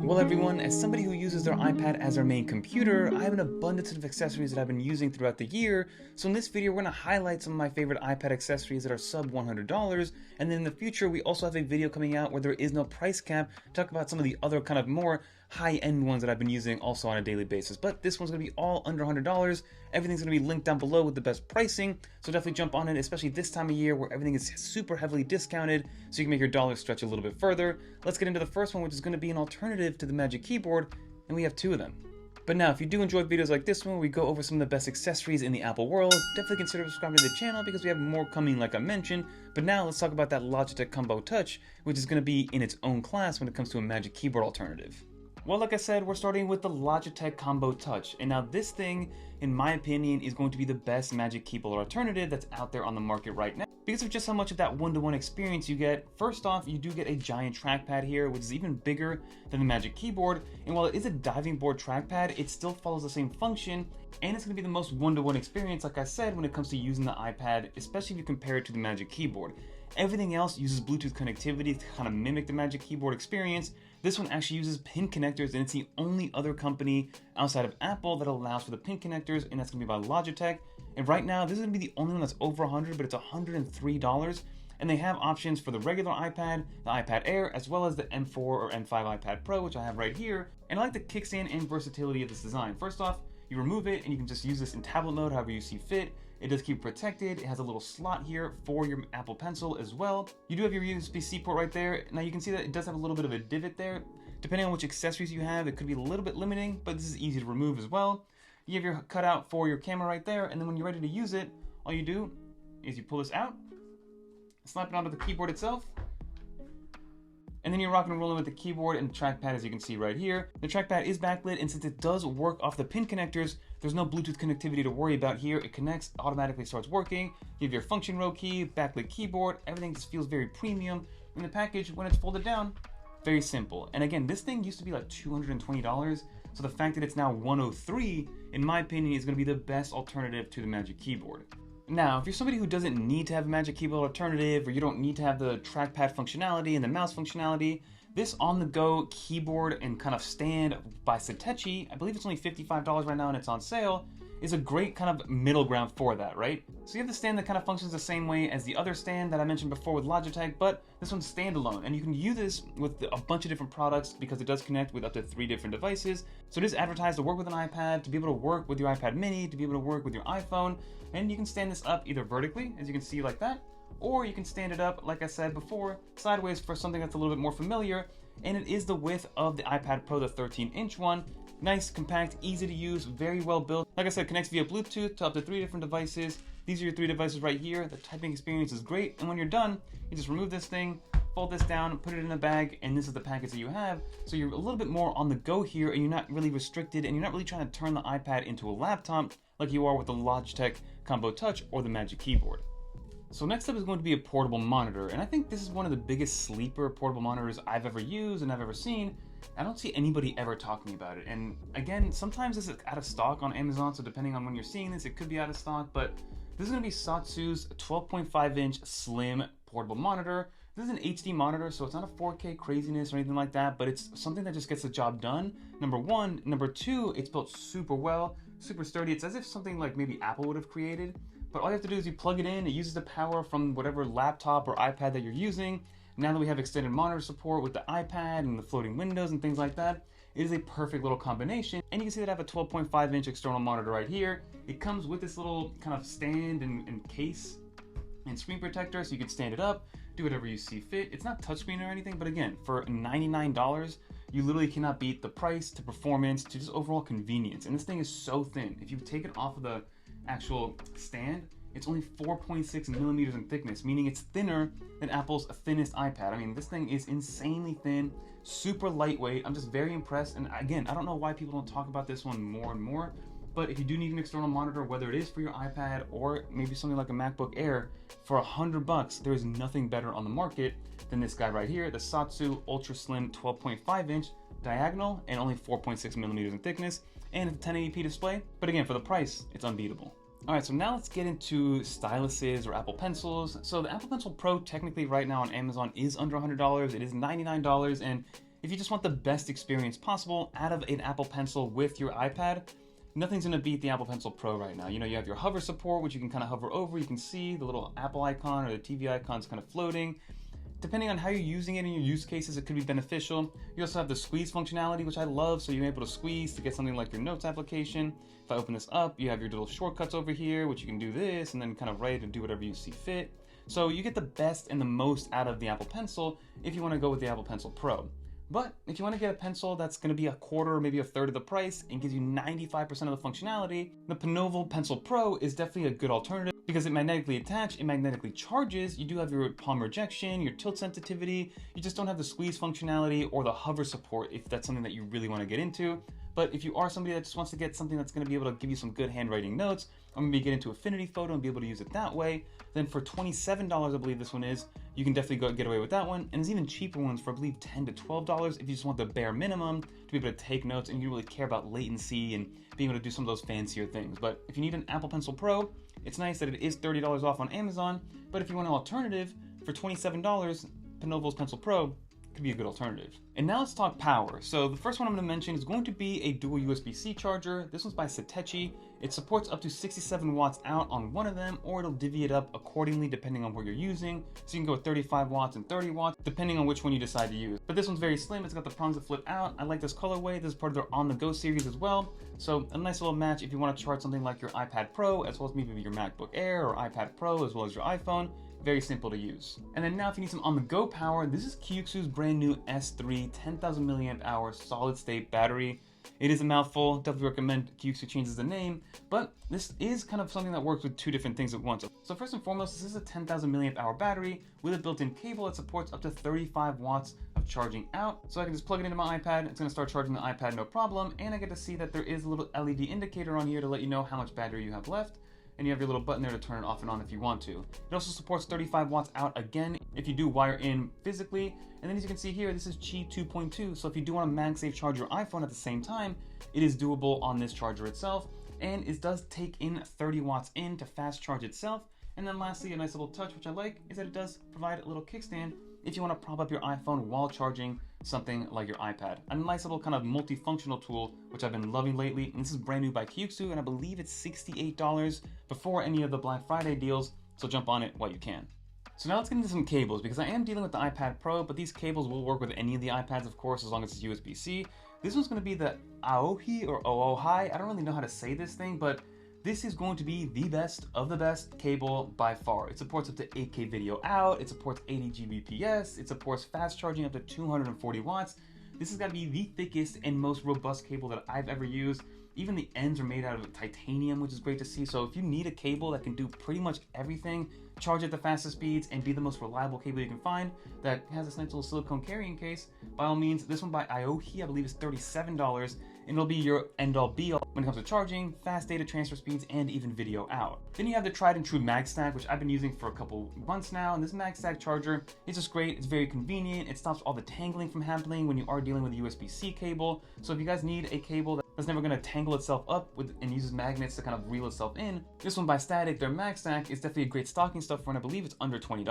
Well everyone, as somebody who uses their iPad as their main computer, I have an abundance of accessories that I've been using throughout the year, so in this video we're going to highlight some of my favorite iPad accessories that are sub $100, and then in the future we also have a video coming out where there is no price cap to talk about some of the other kind of more high-end ones that I've been using also on a daily basis. But this one's going to be all under $100, everything's going to be linked down below with the best pricing, so definitely jump on it, especially this time of year where everything is super heavily discounted, so you can make your dollar stretch a little bit further. Let's get into the first one, which is going to be an alternative to the Magic Keyboard, and we have two of them. But now, if you do enjoy videos like this one, where we go over some of the best accessories in the Apple world, definitely consider subscribing to the channel because we have more coming like I mentioned. But now let's talk about that Logitech Combo Touch, which is going to be in its own class when it comes to a Magic Keyboard alternative. Well, like I said, we're starting with the Logitech Combo Touch, and now this thing, in my opinion, is going to be the best Magic Keyboard alternative that's out there on the market right now, because of just how much of that one-to-one experience you get. First off, you do get a giant trackpad here, which is even bigger than the Magic Keyboard, and while it is a diving board trackpad, it still follows the same function, and it's going to be the most one-to-one experience, like I said, when it comes to using the iPad, especially if you compare it to the Magic Keyboard. Everything else uses Bluetooth connectivity to kind of mimic the Magic Keyboard experience. This one actually uses pin connectors, and it's the only other company outside of Apple that allows for the pin connectors, and that's going to be by Logitech. And right now, this is going to be the only one that's over $100, but it's $103. And they have options for the regular iPad, the iPad Air, as well as the M4 or M5 iPad Pro, which I have right here. And I like the kickstand and versatility of this design. First off, you remove it, and you can just use this in tablet mode however you see fit. It does keep protected. It has a little slot here for your Apple Pencil as well. You do have your USB-C port right there. Now you can see that it does have a little bit of a divot there. Depending on which accessories you have, it could be a little bit limiting, but this is easy to remove as well. You have your cutout for your camera right there, and then when you're ready to use it, all you do is you pull this out, slap it onto the keyboard itself, and then you're rocking and rolling with the keyboard and the trackpad, as you can see right here. The trackpad is backlit, and since it does work off the pin connectors, there's no Bluetooth connectivity to worry about here. It connects, automatically starts working. You have your function row key, backlit keyboard, everything just feels very premium. And the package, when it's folded down, very simple. And again, this thing used to be like $220, so the fact that it's now $103, in my opinion, is going to be the best alternative to the Magic Keyboard. Now, if you're somebody who doesn't need to have a Magic Keyboard alternative, or you don't need to have the trackpad functionality and the mouse functionality, this on-the-go keyboard and kind of stand by Satechi, I believe it's only $55 right now and it's on sale, is a great kind of middle ground for that, right? So you have the stand that kind of functions the same way as the other stand that I mentioned before with Logitech, but this one's standalone, and you can use this with a bunch of different products because it does connect with up to 3 different devices. So it is advertised to work with an iPad, to be able to work with your iPad mini, to be able to work with your iPhone, and you can stand this up either vertically, as you can see like that, or you can stand it up, like I said before, sideways for something that's a little bit more familiar, and it is the width of the iPad Pro, the 13-inch one. Nice, compact, easy to use, very well built. Like I said, connects via Bluetooth to up to 3 different devices. These are your 3 devices right here. The typing experience is great, and when you're done, you just remove this thing, fold this down, put it in a bag, and this is the package that you have. So you're a little bit more on the go here, and you're not really restricted, and you're not really trying to turn the iPad into a laptop like you are with the Logitech Combo Touch or the Magic Keyboard. So next up is going to be a portable monitor, and I think this is one of the biggest sleeper portable monitors I've ever used and I've ever seen. I don't see anybody ever talking about it, and again, sometimes this is out of stock on Amazon, so depending on when you're seeing this, it could be out of stock, but this is going to be Sotsu's 12.5-inch slim portable monitor. This is an HD monitor, so it's not a 4K craziness or anything like that, but it's something that just gets the job done, number one. Number two, it's built super well, super sturdy. It's as if something like maybe Apple would have created. But all you have to do is you plug it in, it uses the power from whatever laptop or iPad that you're using. Now that we have extended monitor support with the iPad and the floating windows and things like that, it is a perfect little combination. And you can see that I have a 12.5-inch external monitor right here. It comes with this little kind of stand and case and screen protector, so you can stand it up, do whatever you see fit. It's not touchscreen or anything, but again, for $99, you literally cannot beat the price to performance to just overall convenience. And this thing is so thin. If you take it off of the actual stand, it's only 4.6 millimeters in thickness, meaning it's thinner than Apple's thinnest iPad. I mean, this thing is insanely thin, super lightweight. I'm just very impressed. And again, I don't know why people don't talk about this one more and more, but if you do need an external monitor, whether it is for your iPad or maybe something like a MacBook Air, for $100, there is nothing better on the market than this guy right here, the Sotsu Ultra Slim 12.5-inch diagonal and only 4.6 millimeters in thickness, and a 1080p display. But again, for the price, it's unbeatable. Alright, so now let's get into styluses or Apple Pencils. So the Apple Pencil Pro technically right now on Amazon is under $100. It is $99, and if you just want the best experience possible out of an Apple Pencil with your iPad, nothing's gonna beat the Apple Pencil Pro right now. You know, you have your hover support, which you can kind of hover over. You can see the little Apple icon or the TV icon's kind of floating. Depending on how you're using it in your use cases, it could be beneficial. You also have the squeeze functionality, which I love, so you're able to squeeze to get something like your notes application. If I open this up, you have your little shortcuts over here, which you can do this, and then kind of write and do whatever you see fit. So you get the best and the most out of the Apple Pencil if you want to go with the Apple Pencil Pro. But if you want to get a pencil that's going to be a quarter or maybe a third of the price and gives you 95% of the functionality, the Penoval Pencil Pro is definitely a good alternative because it magnetically attaches, it magnetically charges, you do have your palm rejection, your tilt sensitivity, you just don't have the squeeze functionality or the hover support if that's something that you really want to get into. But if you are somebody that just wants to get something that's going to be able to give you some good handwriting notes, or maybe get into Affinity Photo and be able to use it that way, then for $27, I believe this one is, you can definitely go get away with that one. And there's even cheaper ones for, I believe, $10 to $12 if you just want the bare minimum to be able to take notes and you really care about latency and being able to do some of those fancier things. But if you need an Apple Pencil Pro, it's nice that it is $30 off on Amazon, but if you want an alternative for $27, Penoval's Pencil Pro could be a good alternative. And now let's talk power. So the first one I'm going to mention is going to be a dual USB-C charger. This one's by Satechi. It supports up to 67 watts out on one of them, or it'll divvy it up accordingly depending on what you're using. So you can go with 35 watts and 30 watts, depending on which one you decide to use. But this one's very slim. It's got the prongs that flip out. I like this colorway. This is part of their on-the-go series as well. So a nice little match if you want to charge something like your iPad Pro, as well as maybe your MacBook Air or iPad Pro, as well as your iPhone. Very simple to use. And then now if you need some on-the-go power, this is Kuxiu's brand new S3 10,000 milliamp hour solid state battery. It is a mouthful, definitely recommend Kuxiu changes the name, but this is kind of something that works with two different things at once. So first and foremost, this is a 10,000 milliamp hour battery with a built-in cable that supports up to 35 watts of charging out. So I can just plug it into my iPad, it's gonna start charging the iPad no problem, and I get to see that there is a little LED indicator on here to let you know how much battery you have left. And you have your little button there to turn it off and on if you want to. It also supports 35 watts out again if you do wire in physically. And then as you can see here, this is Qi 2.2. So if you do want to MagSafe charge your iPhone at the same time, it is doable on this charger itself. And it does take in 30 watts in to fast charge itself. And then lastly, a nice little touch, which I like, is that it does provide a little kickstand if you want to prop up your iPhone while charging something like your iPad. A nice little kind of multifunctional tool, which I've been loving lately. And this is brand new by Kuxiu, and I believe it's $68 before any of the Black Friday deals, so jump on it while you can. So now let's get into some cables, because I am dealing with the iPad Pro, but these cables will work with any of the iPads, of course, as long as it's USB-C. This one's going to be the AOHI or AOHI. I don't really know how to say this thing, but this is going to be the best of the best cable by far. It supports up to 8K video out, it supports 80 Gbps, it supports fast charging up to 240 watts. This has got to be the thickest and most robust cable that I've ever used. Even the ends are made out of titanium, which is great to see. So if you need a cable that can do pretty much everything, charge at the fastest speeds, and be the most reliable cable you can find, that has this nice little silicone carrying case, by all means, this one by AOHI, I believe is $37, and it'll be your end-all be-all when it comes to charging, fast data transfer speeds, and even video out. Then you have the tried and true MagStack, which I've been using for a couple months now, and this MagStack charger is just great. It's very convenient. It stops all the tangling from happening when you are dealing with a USB-C cable. So if you guys need a cable that's never going to tangle itself up with and uses magnets to kind of reel itself in, this one by Static, their MagStack, is definitely a great stocking stuff for, and I believe it's under $20.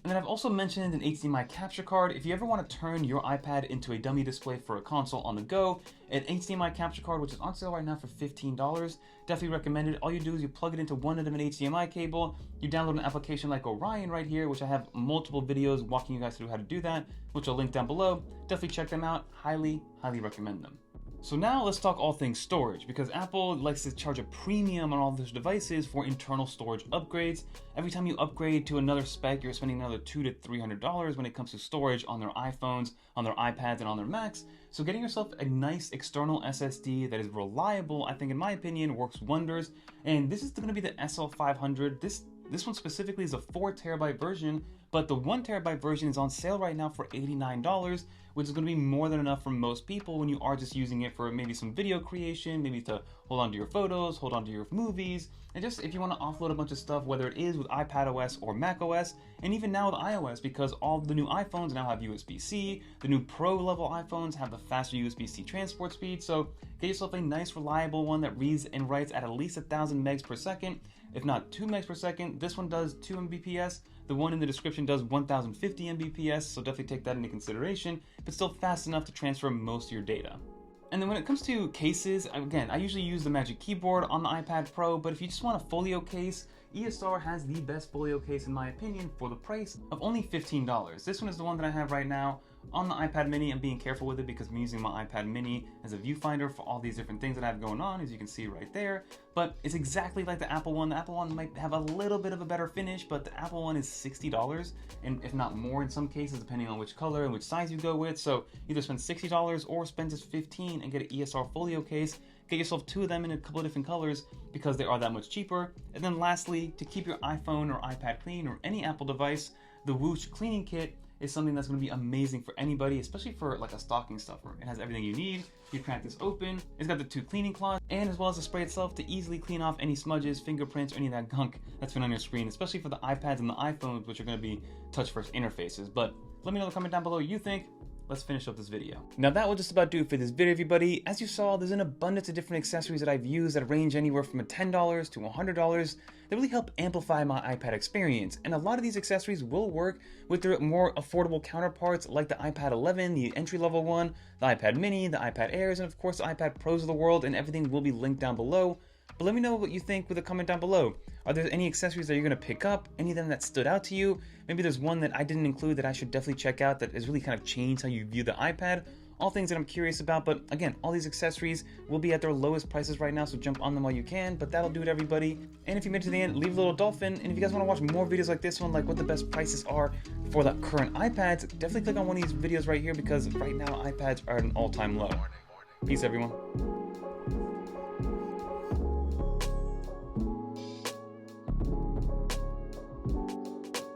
And then I've also mentioned an HDMI capture card. If you ever want to turn your iPad into a dummy display for a console on the go, an HDMI capture card, which is on sale right now for $15, definitely recommended. All you do is you plug it into one end of an HDMI cable, you download an application like Orion right here, which I have multiple videos walking you guys through how to do that, which I'll link down below. Definitely check them out. Highly, highly recommend them. So now let's talk all things storage, because Apple likes to charge a premium on all of their devices for internal storage upgrades. Every time you upgrade to another spec, you're spending another $200 to $300 when it comes to storage on their iPhones, on their iPads, and on their Macs. So getting yourself a nice external SSD that is reliable, I think in my opinion, works wonders. And this is going to be the SL500. This one specifically is a 4 terabyte version, but the 1 terabyte version is on sale right now for $89, which is going to be more than enough for most people when you are just using it for maybe some video creation, maybe to hold on to your photos, hold on to your movies, and just if you want to offload a bunch of stuff, whether it is with iPadOS or macOS, and even now with iOS, because all the new iPhones now have USB-C, the new Pro level iPhones have the faster USB-C transport speed, so get yourself a nice reliable one that reads and writes at least 1,000 megs per second, if not 2 megs per second. This one does 2 Mbps. The one in the description does 1050 Mbps, so definitely take that into consideration. but still fast enough to transfer most of your data. And then when it comes to cases, again, I usually use the Magic Keyboard on the iPad Pro, but if you just want a folio case, ESR has the best folio case in my opinion for the price of only $15. This one is the one that I have right now on the iPad mini. I'm being careful with it because I'm using my iPad mini as a viewfinder for all these different things that I have going on, as you can see right there. But it's exactly like the Apple one. The Apple one might have a little bit of a better finish, but the Apple one is $60, and if not more in some cases, depending on which color and which size you go with. So either spend $60 or spend just $15 and get an ESR Folio case. Get yourself 2 of them in a couple of different colors because they are that much cheaper. And then lastly, to keep your iPhone or iPad clean or any Apple device, the Woosh Cleaning Kit is something that's going to be amazing for anybody, especially for like a stocking stuffer. It has everything you need. You crack this open. It's got the 2 cleaning cloths and as well as the spray itself to easily clean off any smudges, fingerprints, or any of that gunk that's been on your screen, especially for the iPads and the iPhones, which are going to be touch first interfaces. But let me know in the comment down below what you think. Let's finish up this video. Now that will just about do it for this video, everybody. As you saw, there's an abundance of different accessories that I've used that range anywhere from $10 to $100 that really help amplify my iPad experience. And a lot of these accessories will work with their more affordable counterparts like the iPad 11, the entry-level one, the iPad mini, the iPad Airs, and of course the iPad Pros of the world, and everything will be linked down below. But let me know what you think with a comment down below. Are there any accessories that you're going to pick up? Any of them that stood out to you? Maybe there's one that I didn't include that I should definitely check out that has really kind of changed how you view the iPad. All things that I'm curious about, but again, all these accessories will be at their lowest prices right now, so jump on them while you can. But that'll do it, everybody. And if you made it to the end, leave a little dolphin. And if you guys want to watch more videos like this one, like what the best prices are for the current iPads, definitely click on one of these videos right here because right now iPads are at an all-time low. Peace, everyone.